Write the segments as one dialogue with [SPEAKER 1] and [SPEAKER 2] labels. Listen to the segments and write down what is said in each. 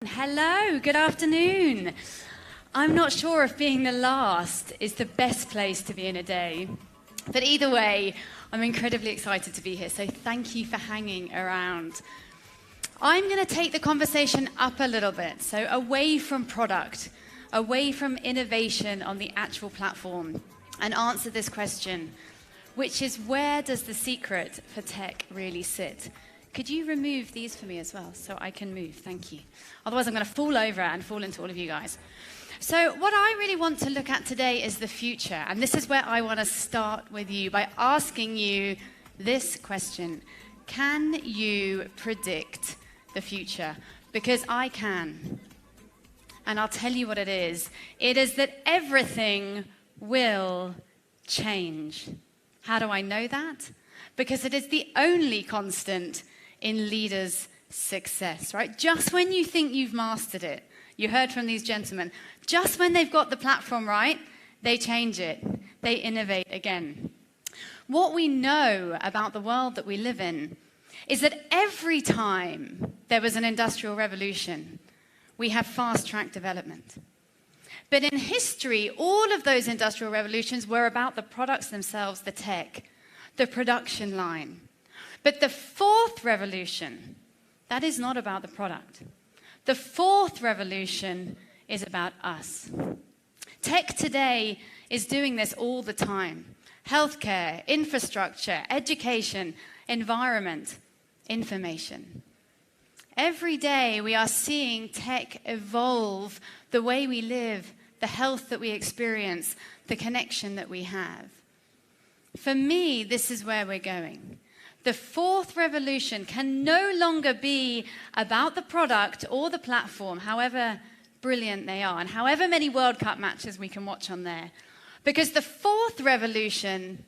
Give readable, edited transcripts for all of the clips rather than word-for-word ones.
[SPEAKER 1] Hello, good afternoon. I'm not sure if being the last is the best place to be in a day, but either way, I'm incredibly excited to be here, so thank you for hanging around. I'm going to take the conversation up a little bit, so away from product, away from innovation on the actual platform, and answer this question, which is, where does the secret for tech really sit? Could you remove these for me as well so I can move? Thank you. Otherwise, I'm going to fall over and fall into all of you guys. So what I really want to look at today is the future. And this is where I want to start with you by asking you this question. Can you predict the future? Because I can. And I'll tell you what it is. It is that everything will change. How do I know that? Because it is the only constant in leaders' success, right? Just when you think you've mastered it, you heard from these gentlemen, just when they've got the platform right, they change it. They innovate again. What we know about the world that we live in is that every time there was an industrial revolution, we have fast-track development. But in history, all of those industrial revolutions were about the products themselves, the tech, the production line. But the fourth revolution, that is not about the product. The fourth revolution is about us. Tech today is doing this all the time. Healthcare, infrastructure, education, environment, information. Every day we are seeing tech evolve the way we live, the health that we experience, the connection that we have. For me, this is where we're going. The fourth revolution can no longer be about the product or the platform, however brilliant they are, and however many World Cup matches we can watch on there. Because the fourth revolution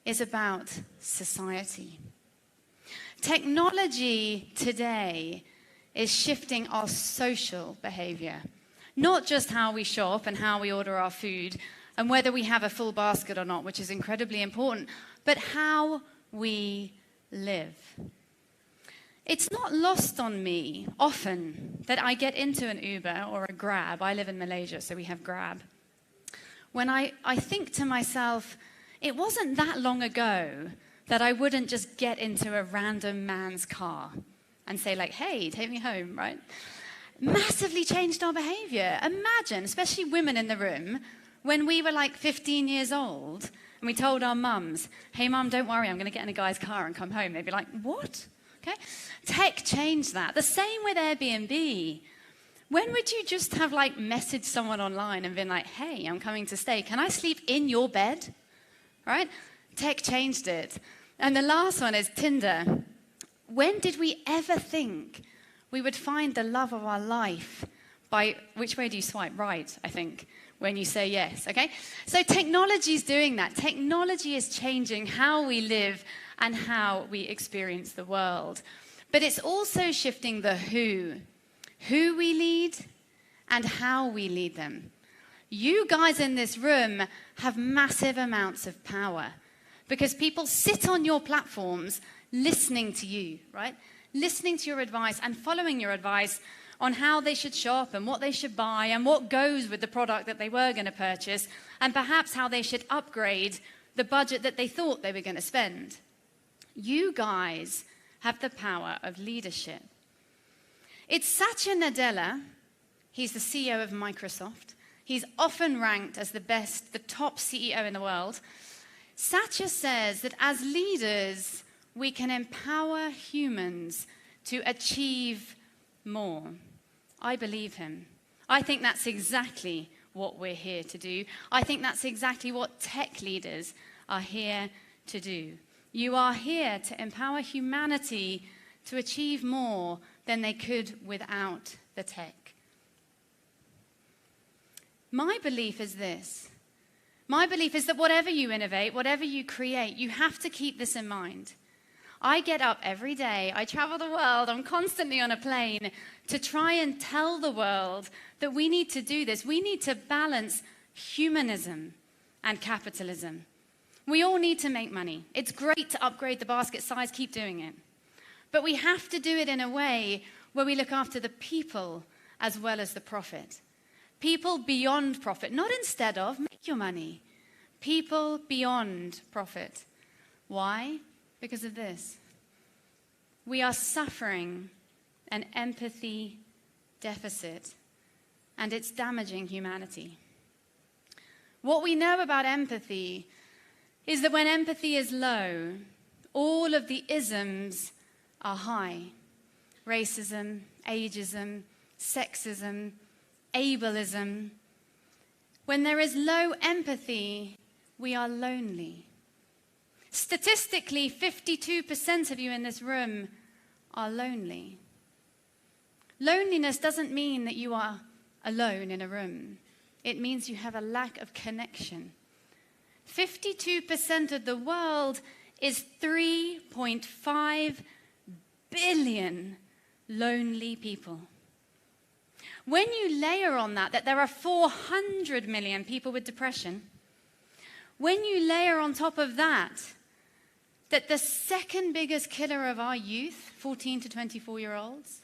[SPEAKER 1] is about society. Technology today is shifting our social behavior, not just how we shop and how we order our food, and whether we have a full basket or not, which is incredibly important, but how we live. It's not lost on me often that I get into an Uber or a Grab. I live in Malaysia, so we have Grab. When I think to myself, it wasn't that long ago that I wouldn't just get into a random man's car and say like, hey, take me home, right? Massively changed our behavior. Imagine, especially women in the room, when we were like 15 years old and we told our mums, hey mum, don't worry, I'm going to get in a guy's car and come home. They'd be like, what? Okay. Tech changed that. The same with Airbnb. When would you just have like messaged someone online and been like, hey, I'm coming to stay. Can I sleep in your bed? Right? Tech changed it. And the last one is Tinder. When did we ever think we would find the love of our life by, which way do you swipe? Right, I think, when you say yes, okay? So technology is doing that. Technology is changing how we live and how we experience the world. But it's also shifting the who we lead and how we lead them. You guys in this room have massive amounts of power because people sit on your platforms listening to you, right? Listening to your advice and following your advice on how they should shop and what they should buy and what goes with the product that they were going to purchase and perhaps how they should upgrade the budget that they thought they were going to spend. You guys have the power of leadership. It's Satya Nadella. He's the CEO of Microsoft. He's often ranked as the top CEO in the world. Satya says that as leaders, we can empower humans to achieve more. I believe him. I think that's exactly what we're here to do. I think that's exactly what tech leaders are here to do. You are here to empower humanity to achieve more than they could without the tech. My belief is this. My belief is that whatever you innovate, whatever you create, you have to keep this in mind. I get up every day, I travel the world, I'm constantly on a plane to try and tell the world that we need to do this. We need to balance humanism and capitalism. We all need to make money. It's great to upgrade the basket size, keep doing it. But we have to do it in a way where we look after the people as well as the profit. People beyond profit, not instead of, make your money. People beyond profit. Why? Because of this. We are suffering an empathy deficit, and it's damaging humanity. What we know about empathy is that when empathy is low, all of the isms are high. Racism, ageism, sexism, ableism. When there is low empathy, we are lonely. Statistically, 52% of you in this room are lonely. Loneliness doesn't mean that you are alone in a room. It means you have a lack of connection. 52% of the world is 3.5 billion lonely people. When you layer on that there are 400 million people with depression, when you layer on top of that the second biggest killer of our youth, 14 to 24-year-olds,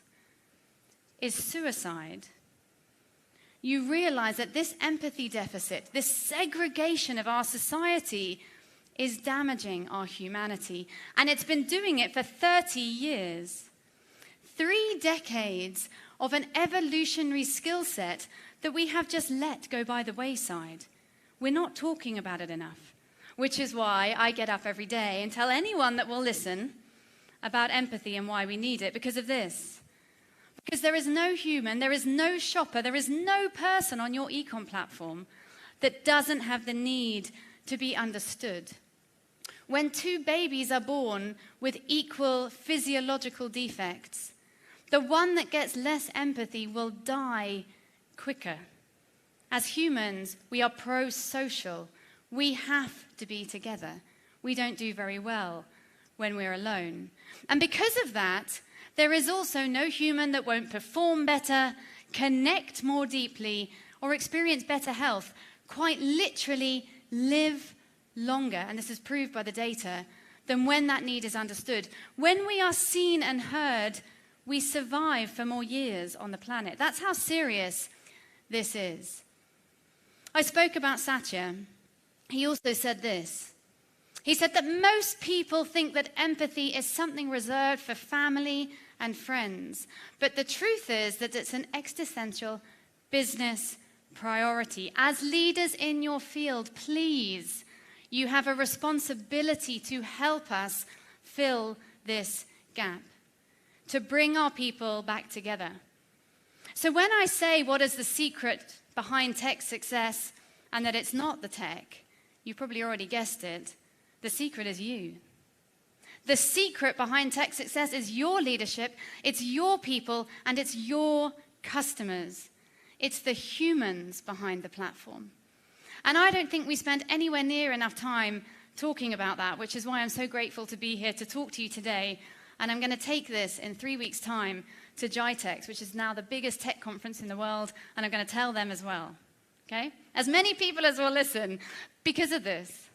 [SPEAKER 1] is suicide, you realize that this empathy deficit, this segregation of our society is damaging our humanity. And it's been doing it for 30 years. 3 decades of an evolutionary skill set that we have just let go by the wayside. We're not talking about it enough, which is why I get up every day and tell anyone that will listen about empathy and why we need it, because of this. Because there is no human, there is no shopper, there is no person on your e-com platform that doesn't have the need to be understood. When 2 babies are born with equal physiological defects, the one that gets less empathy will die quicker. As humans, we are pro-social. We have to be together. We don't do very well when we're alone. And because of that, there is also no human that won't perform better, connect more deeply, or experience better health, quite literally live longer, and this is proved by the data, than when that need is understood. When we are seen and heard, we survive for more years on the planet. That's how serious this is. I spoke about Satya. He also said this. He said that most people think that empathy is something reserved for family and friends. But the truth is that it's an existential business priority. As leaders in your field, please, you have a responsibility to help us fill this gap, to bring our people back together. So when I say what is the secret behind tech success and that it's not the tech, you probably already guessed it. The secret is you. The secret behind tech success is your leadership, it's your people, and it's your customers. It's the humans behind the platform. And I don't think we spend anywhere near enough time talking about that, which is why I'm so grateful to be here to talk to you today. And I'm going to take this in 3 weeks' time to GITEX, which is now the biggest tech conference in the world, and I'm going to tell them as well. Okay? As many people as will listen because of this.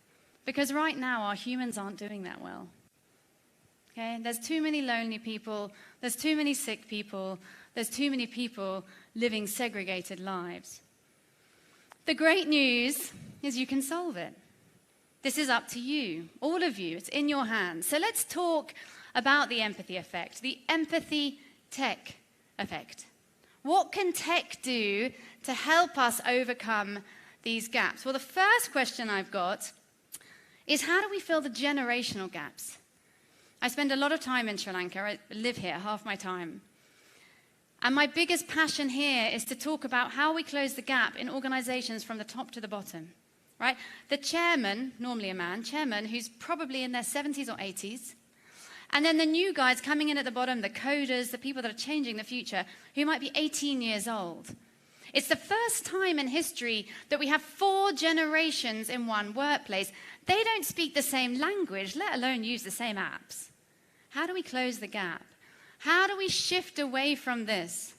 [SPEAKER 1] Because right now, our humans aren't doing that well. Okay? There's too many lonely people. There's too many sick people. There's too many people living segregated lives. The great news is you can solve it. This is up to you, all of you. It's in your hands. So let's talk about the empathy effect, the empathy tech effect. What can tech do to help us overcome these gaps? Well, the first question I've got is, how do we fill the generational gaps? I spend a lot of time in Sri Lanka. I live here half my time. And my biggest passion here is to talk about how we close the gap in organizations from the top to the bottom, right? The chairman, normally a man, chairman who's probably in their 70s or 80s, and then the new guys coming in at the bottom, the coders, the people that are changing the future, who might be 18 years old. It's the first time in history that we have 4 generations in one workplace. They don't speak the same language, let alone use the same apps. How do we close the gap? How do we shift away from this?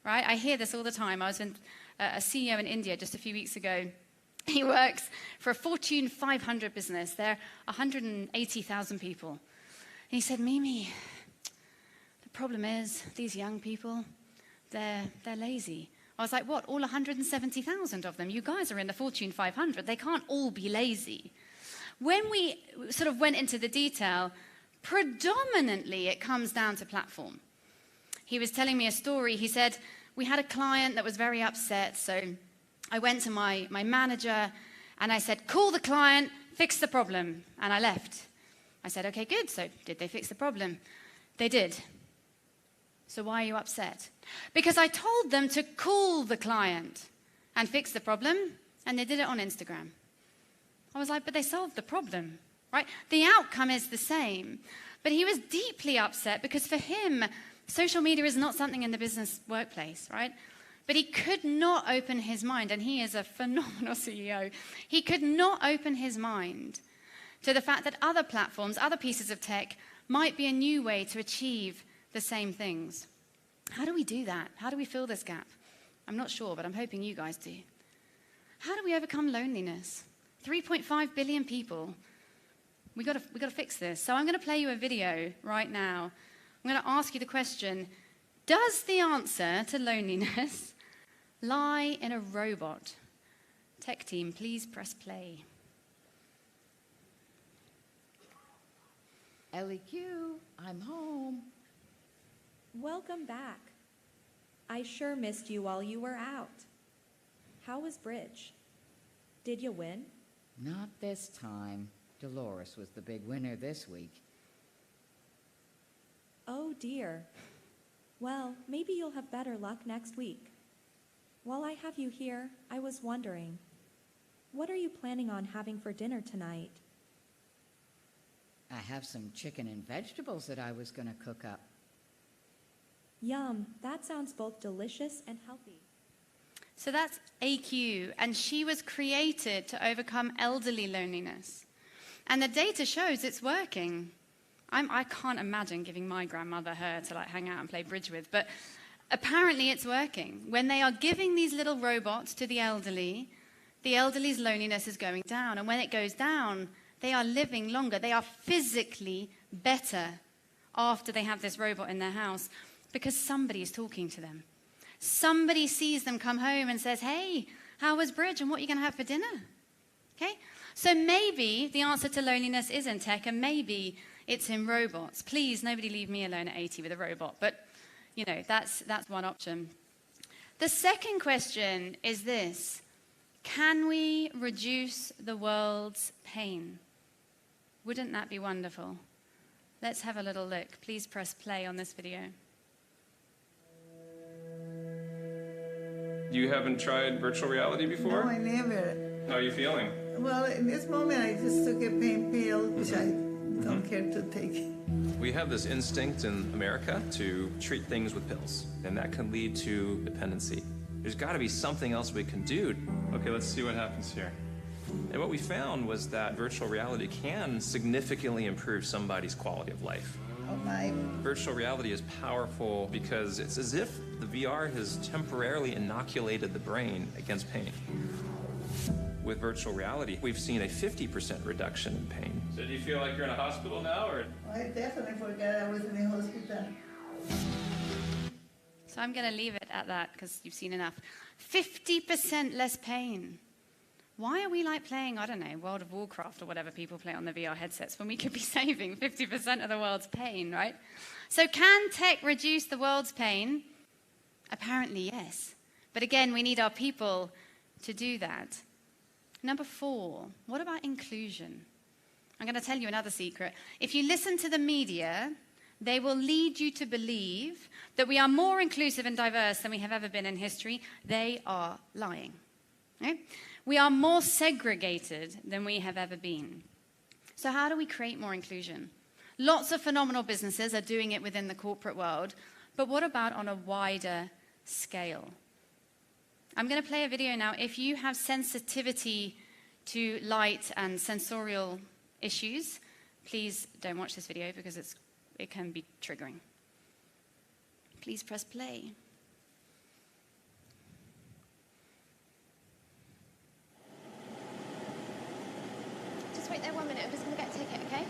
[SPEAKER 1] Right? I hear this all the time. I was with a CEO in India just a few weeks ago. He works for a Fortune 500 business. They're 180,000 people. And he said, Mimi, the problem is these young people, they're lazy. I was like, what, all 170,000 of them? You guys are in the Fortune 500. They can't all be lazy. When we sort of went into the detail, predominantly it comes down to platform. He was telling me a story. He said, we had a client that was very upset, so I went to my manager and I said, call the client, fix the problem, and I left. I said, okay, good. So did they fix the problem? They did. So why are you upset? Because I told them to call the client and fix the problem, and they did it on Instagram. I was like, but they solved the problem, right? The outcome is the same. But he was deeply upset because for him, social media is not something in the business workplace, right? But he could not open his mind, and he is a phenomenal CEO. He could not open his mind to the fact that other platforms, other pieces of tech might be a new way to achieve the same things. How do we do that? How do we fill this gap? I'm not sure, but I'm hoping you guys do. How do we overcome loneliness? 3.5 billion people. We got to fix this. So I'm going to play you a video right now. I'm going to ask you the question, does the answer to loneliness lie in a robot? Tech team, please press play.
[SPEAKER 2] Ellie Q, I'm home.
[SPEAKER 3] Welcome back. I sure missed you while you were out. How was bridge? Did you win?
[SPEAKER 2] Not this time. Dolores was the big winner this week.
[SPEAKER 3] Oh dear. Well, maybe you'll have better luck next week. While I have you here, I was wondering, what are you planning on having for dinner tonight?
[SPEAKER 2] I have some chicken and vegetables that I was going to cook up.
[SPEAKER 3] Yum, that sounds both delicious and healthy.
[SPEAKER 1] So that's AQ, and she was created to overcome elderly loneliness. And the data shows it's working. I can't imagine giving my grandmother her to like hang out and play bridge with, but apparently it's working. When they are giving these little robots to the elderly's loneliness is going down. And when it goes down, they are living longer. They are physically better after they have this robot in their house because somebody is talking to them. Somebody sees them come home and says, hey, how was bridge and what are you going to have for dinner? Okay? So maybe the answer to loneliness is in tech and maybe it's in robots. Please, nobody leave me alone at 80 with a robot. But, you know, that's one option. The second question is this. Can we reduce the world's pain? Wouldn't that be wonderful? Let's have a little look. Please press play on this video.
[SPEAKER 4] You haven't tried virtual reality before?
[SPEAKER 5] No, I never.
[SPEAKER 4] How are you feeling?
[SPEAKER 5] Well, in this moment, I just took a pain pill, which I don't care to take.
[SPEAKER 4] We have this instinct in America to treat things with pills, and that can lead to dependency. There's got to be something else we can do. Okay, let's see what happens here. And what we found was that virtual reality can significantly improve somebody's quality of life.
[SPEAKER 5] Oh my.
[SPEAKER 4] Virtual reality is powerful because it's as if the VR has temporarily inoculated the brain against pain. With virtual reality, we've seen a 50% reduction in pain. So do you feel like you're in a hospital now, or?
[SPEAKER 5] I definitely forgot I was in the hospital.
[SPEAKER 1] So I'm going to leave it at that because you've seen enough. 50% less pain. Why are we like playing, I don't know, World of Warcraft or whatever people play on the VR headsets when we could be saving 50% of the world's pain, right? So can tech reduce the world's pain? Apparently, yes. But again, we need our people to do that. Number 4, what about inclusion? I'm going to tell you another secret. If you listen to the media, they will lead you to believe that we are more inclusive and diverse than we have ever been in history. They are lying. Okay? We are more segregated than we have ever been. So how do we create more inclusion? Lots of phenomenal businesses are doing it within the corporate world, but what about on a wider scale? I'm going to play a video now. If you have sensitivity to light and sensorial issues, please don't watch this video because it can be triggering. Please press play.
[SPEAKER 6] Just wait there 1 minute, I'm just going to get a ticket, okay?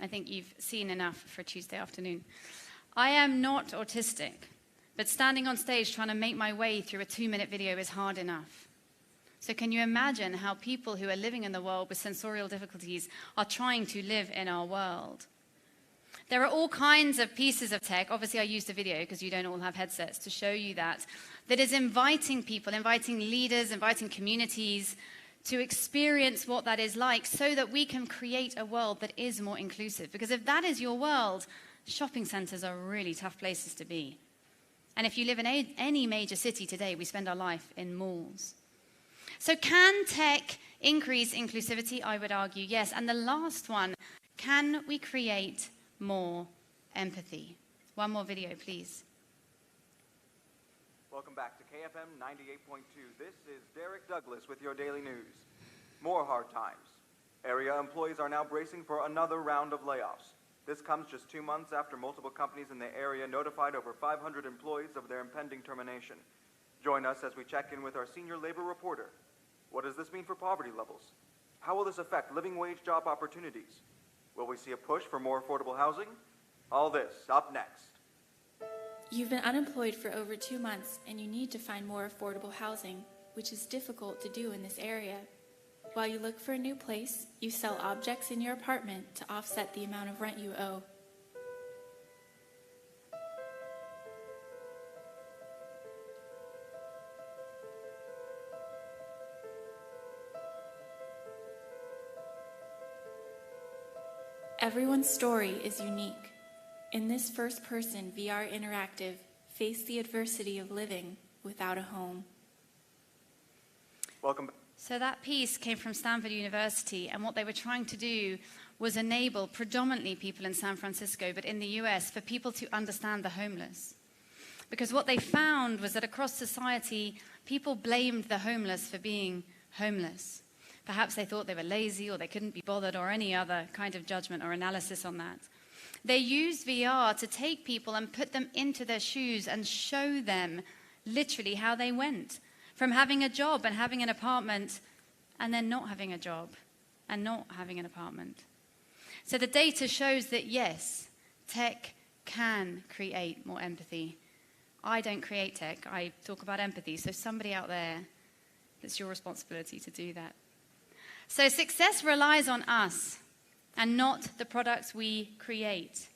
[SPEAKER 1] I think you've seen enough for Tuesday afternoon. I am not autistic, but standing on stage trying to make my way through a 2-minute video is hard enough. So can you imagine how people who are living in the world with sensorial difficulties are trying to live in our world? There are all kinds of pieces of tech. Obviously, I used a video because you don't all have headsets to show you that is inviting people, inviting leaders, inviting communities to experience what that is like so that we can create a world that is more inclusive. Because if that is your world, shopping centers are really tough places to be. And if you live in any major city today, we spend our life in malls. So can tech increase inclusivity? I would argue yes. And the last one, can we create more empathy? One more video, please.
[SPEAKER 7] Welcome back to KFM 98.2. This is Derek Douglas with your daily news. More hard times. Area employees are now bracing for another round of layoffs. This comes just 2 months after multiple companies in the area notified over 500 employees of their impending termination. Join us as we check in with our senior labor reporter. What does this mean for poverty levels? How will this affect living wage job opportunities? Will we see a push for more affordable housing? All this up next.
[SPEAKER 8] You've been unemployed for over 2 months and you need to find more affordable housing, which is difficult to do in this area. While you look for a new place, you sell objects in your apartment to offset the amount of rent you owe. Everyone's story is unique. In this first-person VR interactive, face the adversity of living without a home.
[SPEAKER 7] Welcome back.
[SPEAKER 1] So that piece came from Stanford University, and what they were trying to do was enable predominantly people in San Francisco, but in the US, for people to understand the homeless. Because what they found was that across society, people blamed the homeless for being homeless. Perhaps they thought they were lazy or they couldn't be bothered or any other kind of judgment or analysis on that. They used VR to take people and put them into their shoes and show them literally how they went from having a job and having an apartment and then not having a job and not having an apartment. So the data shows that yes, tech can create more empathy. I don't create tech, I talk about empathy. So somebody out there, it's your responsibility to do that. So success relies on us and not the products we create.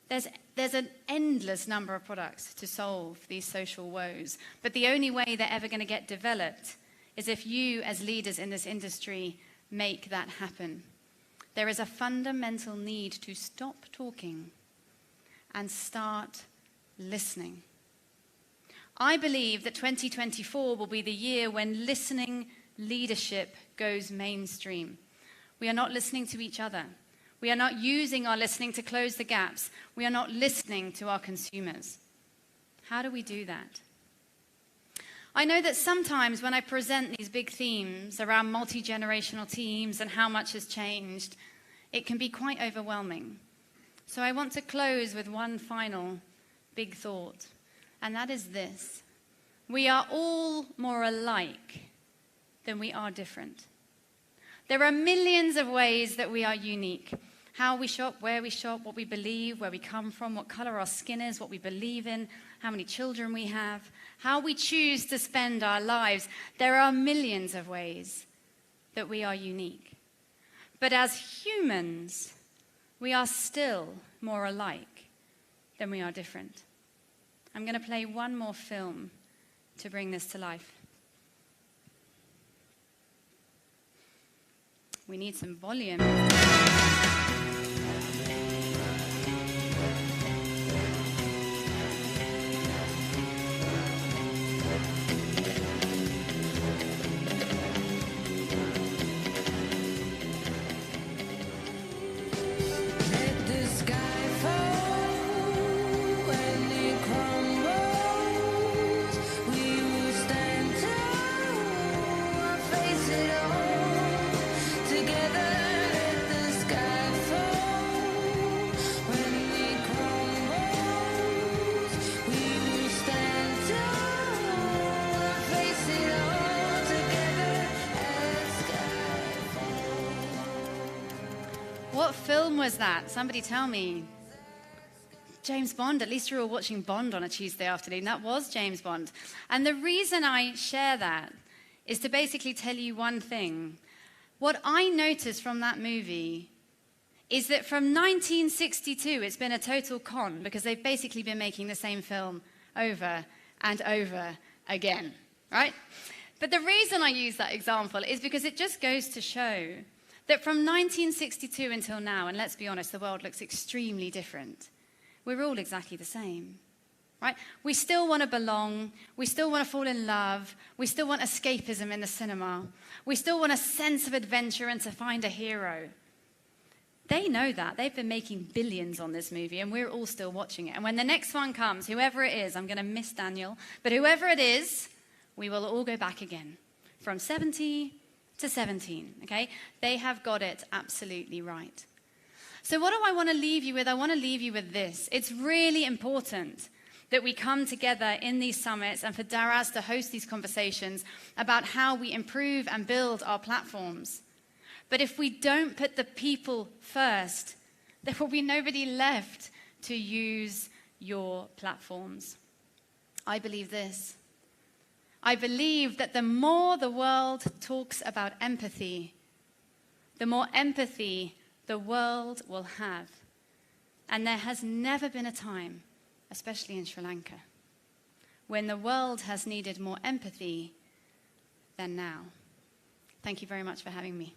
[SPEAKER 1] There's an endless number of products to solve these social woes, but the only way they're ever going to get developed is if you, as leaders in this industry, make that happen. There is a fundamental need to stop talking and start listening. I believe that 2024 will be the year when listening leadership goes mainstream. We are not listening to each other. We are not using our listening to close the gaps. We are not listening to our consumers. How do we do that? I know that sometimes when I present these big themes around multi-generational teams and how much has changed, it can be quite overwhelming. So I want to close with one final big thought, and that is this. We are all more alike than we are different. There are millions of ways that we are unique. How we shop, where we shop, what we believe, where we come from, what color our skin is, what we believe in, how many children we have, how we choose to spend our lives. There are millions of ways that we are unique. But as humans, we are still more alike than we are different. I'm going to play one more film to bring this to life. We need some volume.
[SPEAKER 9] Together, let the sky fall.
[SPEAKER 1] What film was that? Somebody tell me. James Bond. At least you were watching Bond on a Tuesday afternoon. That was James Bond. And the reason I share that is to basically tell you one thing. What I noticed from that movie is that from 1962, it's been a total con because they've basically been making the same film over and over again, right? But the reason I use that example is because it just goes to show that from 1962 until now, and let's be honest, the world looks extremely different. We're all exactly the same, right? We still want to belong. We still want to fall in love. We still want escapism in the cinema. We still want a sense of adventure and to find a hero. They know that. They've been making billions on this movie, and we're all still watching it. And when the next one comes, whoever it is, I'm going to miss Daniel, but whoever it is, we will all go back again from 70 to 17, okay? They have got it absolutely right. So what do I want to leave you with? I want to leave you with this. It's really important that we come together in these summits and for Daraz to host these conversations about how we improve and build our platforms. But if we don't put the people first, there will be nobody left to use your platforms. I believe this. I believe that the more the world talks about empathy, the more empathy the world will have. And there has never been a time, especially in Sri Lanka, when the world has needed more empathy than now. Thank you very much for having me.